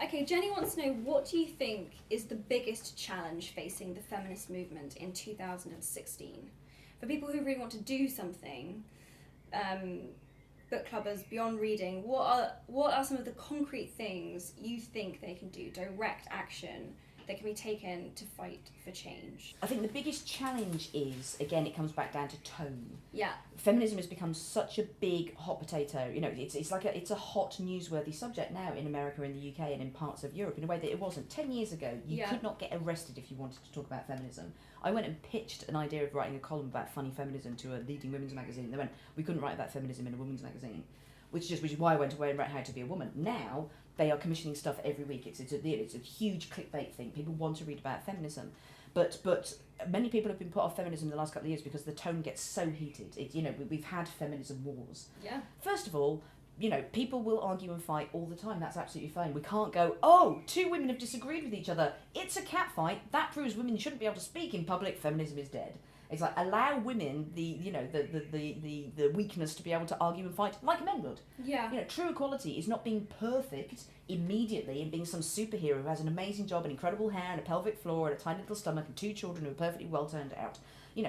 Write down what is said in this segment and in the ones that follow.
Okay, Jenny wants to know, what do you think is the biggest challenge facing the feminist movement in 2016? For people who really want to do something, book clubbers, beyond reading, what are some of the concrete things you think they can do, direct action that can be taken to fight for change? I think the biggest challenge is, again, it comes back down to tone. Yeah. Feminism has become such a big hot potato. You know, it's like it's a hot newsworthy subject now in America, in the UK, and in parts of Europe in a way that it wasn't 10 years ago. You could not get arrested if you wanted to talk about feminism. I went and pitched an idea of writing a column about funny feminism to a leading women's magazine. They went, we couldn't write about feminism in a women's magazine, which is why I went away and wrote How to Be a Woman. Now they are commissioning stuff every week. It's a huge clickbait thing. People want to read about feminism, but many people have been put off feminism in the last couple of years because the tone gets so heated. We've had feminism wars. Yeah. First of all, people will argue and fight all the time. That's absolutely fine. We can't go, oh, two women have disagreed with each other. It's a cat fight. That proves women shouldn't be able to speak in public. Feminism is dead. It's like, allow women the weakness to be able to argue and fight like men would. Yeah. True equality is not being perfect immediately and being some superhero who has an amazing job and incredible hair and a pelvic floor and a tiny little stomach and 2 children who are perfectly well turned out.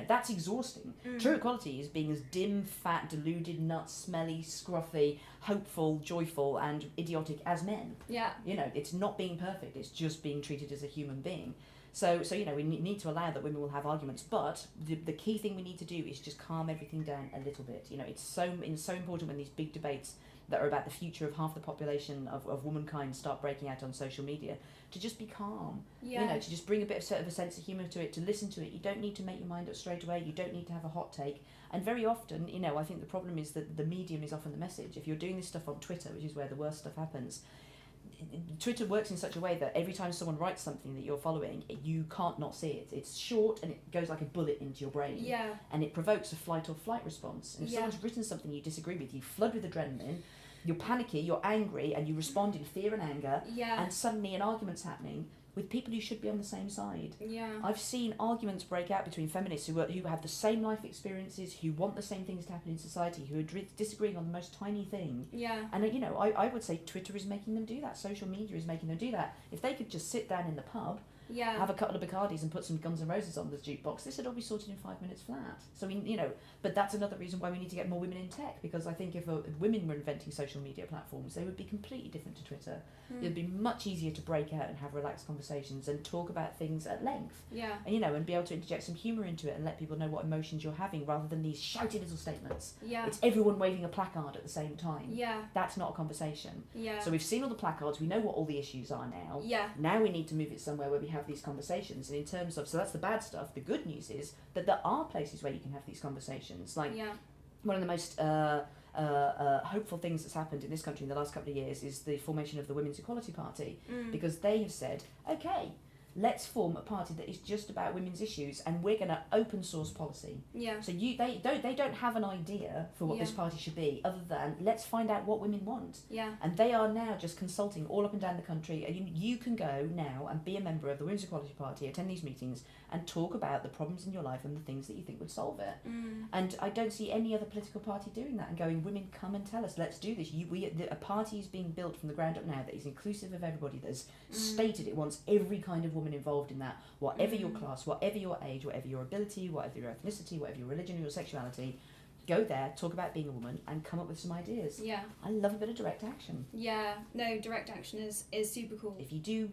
That's exhausting. True equality is being as dim, fat, deluded, nuts, smelly, scruffy, hopeful, joyful, and idiotic as men. Yeah. It's not being perfect. It's just being treated as a human being. So we need to allow that women will have arguments, but the key thing we need to do is just calm everything down a little bit. It's so important when these big debates that are about the future of half the population of womankind start breaking out on social media, to just be calm. Yeah. To just bring a bit of sort of a sense of humour to it, to listen to it. You don't need to make your mind up straight away. You don't need to have a hot take. And very often, I think the problem is that the medium is often the message. If you're doing this stuff on Twitter, which is where the worst stuff happens, Twitter works in such a way that every time someone writes something that you're following, you can't not see it. It's short and it goes like a bullet into your brain. Yeah. And it provokes a flight or flight response. And if someone's written something you disagree with, you flood with adrenaline, you're panicky, you're angry, and you respond in fear and anger. Yeah. And suddenly an argument's happening with people who should be on the same side. Yeah. I've seen arguments break out between feminists who have the same life experiences, who want the same things to happen in society, who are disagreeing on the most tiny thing. Yeah. And I would say Twitter is making them do that. Social media is making them do that. If they could just sit down in the pub, have a couple of Bacardis and put some Guns N' Roses on the jukebox, this would all be sorted in 5 minutes flat. So but that's another reason why we need to get more women in tech, because I think if women were inventing social media platforms, they would be completely different to Twitter. It would be much easier to break out and have relaxed conversations and talk about things at length. Yeah. And and be able to interject some humour into it and let people know what emotions you're having, rather than these shouty little statements. Yeah. It's everyone waving a placard at the same time. Yeah. That's not a conversation. Yeah. So we've seen all the placards, we know what all the issues are now. Yeah. Now we need to move it somewhere where we have these conversations. And in terms of, so that's the bad stuff. The good news is that there are places where you can have these conversations. Like one of the most hopeful things that's happened in this country in the last couple of years is the formation of the Women's Equality Party, because they have said, okay, let's form a party that is just about women's issues, and we're going to open source policy. Yeah. So they don't have an idea for what this party should be, other than let's find out what women want. Yeah. And they are now just consulting all up and down the country. And you can go now and be a member of the Women's Equality Party, attend these meetings, and talk about the problems in your life and the things that you think would solve it. And I don't see any other political party doing that and going, women, come and tell us, let's do this. A party is being built from the ground up now that is inclusive of everybody, that's stated it wants every kind of woman involved in that, whatever your class, whatever your age, whatever your ability, whatever your ethnicity, whatever your religion or your sexuality. Go there, talk about being a woman, and come up with some ideas. Yeah. I love a bit of direct action. Yeah. No, direct action is super cool. If you do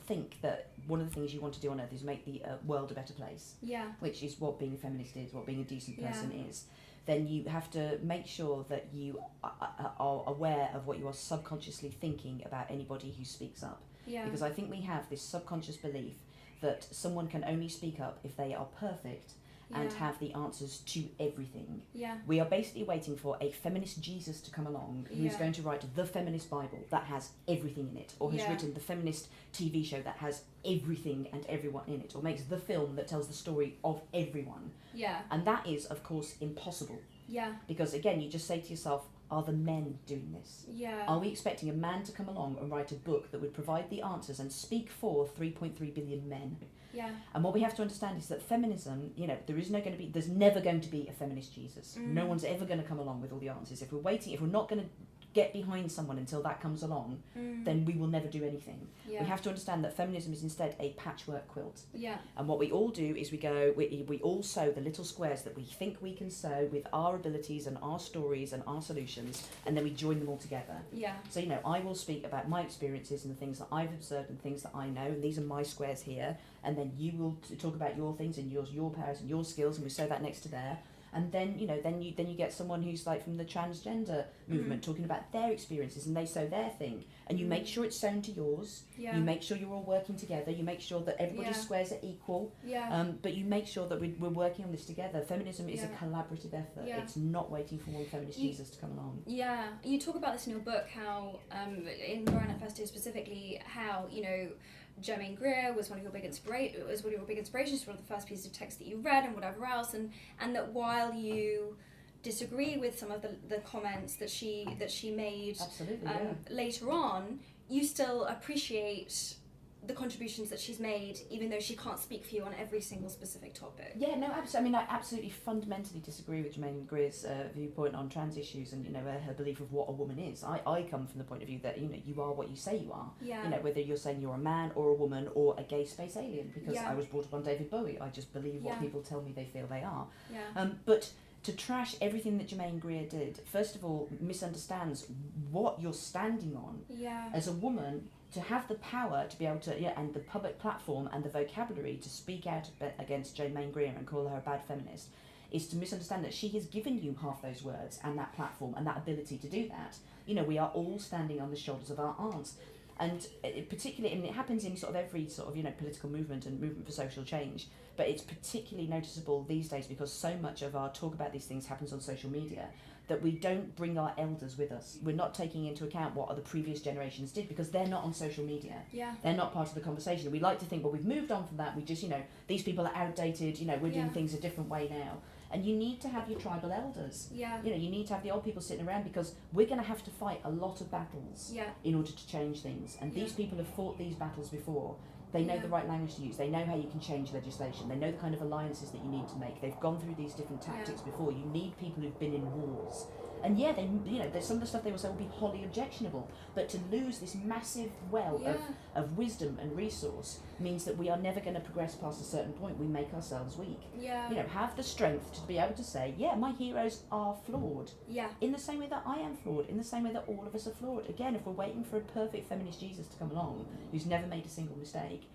think that one of the things you want to do on earth is make the world a better place, which is what being a feminist is, what being a decent person is, then you have to make sure that you are aware of what you are subconsciously thinking about anybody who speaks up. Yeah. Because I think we have this subconscious belief that someone can only speak up if they are perfect and have the answers to everything. Yeah. We are basically waiting for a feminist Jesus to come along who is going to write the feminist Bible that has everything in it, or has written the feminist TV show that has everything and everyone in it, or makes the film that tells the story of everyone. Yeah. And that is, of course, impossible. Yeah. Because again, you just say to yourself, are the men doing this? Yeah. Are we expecting a man to come along and write a book that would provide the answers and speak for 3.3 billion men? Yeah. And what we have to understand is that feminism, there's never going to be a feminist Jesus. No one's ever going to come along with all the answers. If we're not going to get behind someone until that comes along, then we will never do anything. Yeah. We have to understand that feminism is instead a patchwork quilt. Yeah. And what we all do is we all sew the little squares that we think we can sew with our abilities and our stories and our solutions, and then we join them all together. Yeah. So, you know, I will speak about my experiences and the things that I've observed and things that I know, and these are my squares here, and then you will talk about your things and your powers and your skills, and we sew that next to there. And then, you know, then you get someone who's like from the transgender movement talking about their experiences, and they sew their thing, and you make sure it's sewn to yours. Yeah. You make sure you're all working together. You make sure that everybody's squares are equal. Yeah. But you make sure that we're working on this together. Feminism is a collaborative effort. Yeah. It's not waiting for one feminist Jesus to come along. Yeah. You talk about this in your book, how in Moran Manifesto specifically, how, you know, Germaine Greer was one of your big inspirations, one of the first pieces of text that you read and whatever else, and that while you disagree with some of the comments that she made later on, you still appreciate the contributions that she's made, even though she can't speak for you on every single specific topic. Yeah, no, absolutely. I mean, I absolutely fundamentally disagree with Germaine Greer's viewpoint on trans issues and, you know, her belief of what a woman is. I come from the point of view that, you know, you are what you say you are. Yeah. You know, whether you're saying you're a man or a woman or a gay space alien, because I was brought up on David Bowie. I just believe what people tell me they feel they are. Yeah. But to trash everything that Germaine Greer did, first of all, misunderstands what you're standing on as a woman. To have the power to be able to, and the public platform and the vocabulary to speak out against Germaine Greer and call her a bad feminist, is to misunderstand that she has given you half those words and that platform and that ability to do that. You know, we are all standing on the shoulders of our aunts. And particularly, and it happens in sort of every sort of, you know, political movement and movement for social change, but it's particularly noticeable these days because so much of our talk about these things happens on social media, that we don't bring our elders with us. We're not taking into account what other previous generations did because they're not on social media. Yeah. They're not part of the conversation. We like to think, well, we've moved on from that. We just, you know, these people are outdated. You know, we're doing things a different way now. And you need to have your tribal elders. Yeah. You know, you need to have the old people sitting around because we're going to have to fight a lot of battles in order to change things. And these people have fought these battles before. They know the right language to use. They know how you can change legislation. They know the kind of alliances that you need to make. They've gone through these different tactics before. You need people who've been in wars. And yeah, they, you know, there's some of the stuff they will say will be wholly objectionable, but to lose this massive well of wisdom and resource means that we are never going to progress past a certain point. We make ourselves weak. Yeah. You know, have the strength to be able to say, yeah, my heroes are flawed. Yeah. In the same way that I am flawed, in the same way that all of us are flawed. Again, if we're waiting for a perfect feminist Jesus to come along, who's never made a single mistake,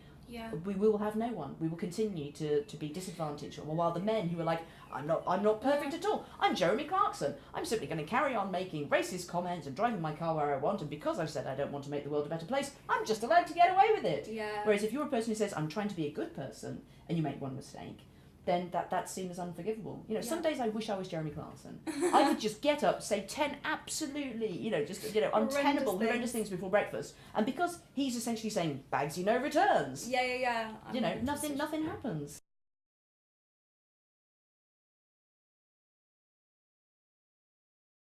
we will have no one. We will continue to be disadvantaged. While the men who are like, I'm not perfect at all. I'm Jeremy Clarkson. I'm simply going to carry on making racist comments and driving my car where I want, and because I've said I don't want to make the world a better place, I'm just allowed to get away with it. Yeah. Whereas if you're a person who says, I'm trying to be a good person, and you make one mistake, then that's seen as unforgivable. You know, some days I wish I was Jeremy Clarkson. I could just get up, say 10 absolutely, you know, just, you know, untenable, horrendous things before breakfast. And because he's essentially saying, Bagsy, no returns. Yeah. You know, nothing happens.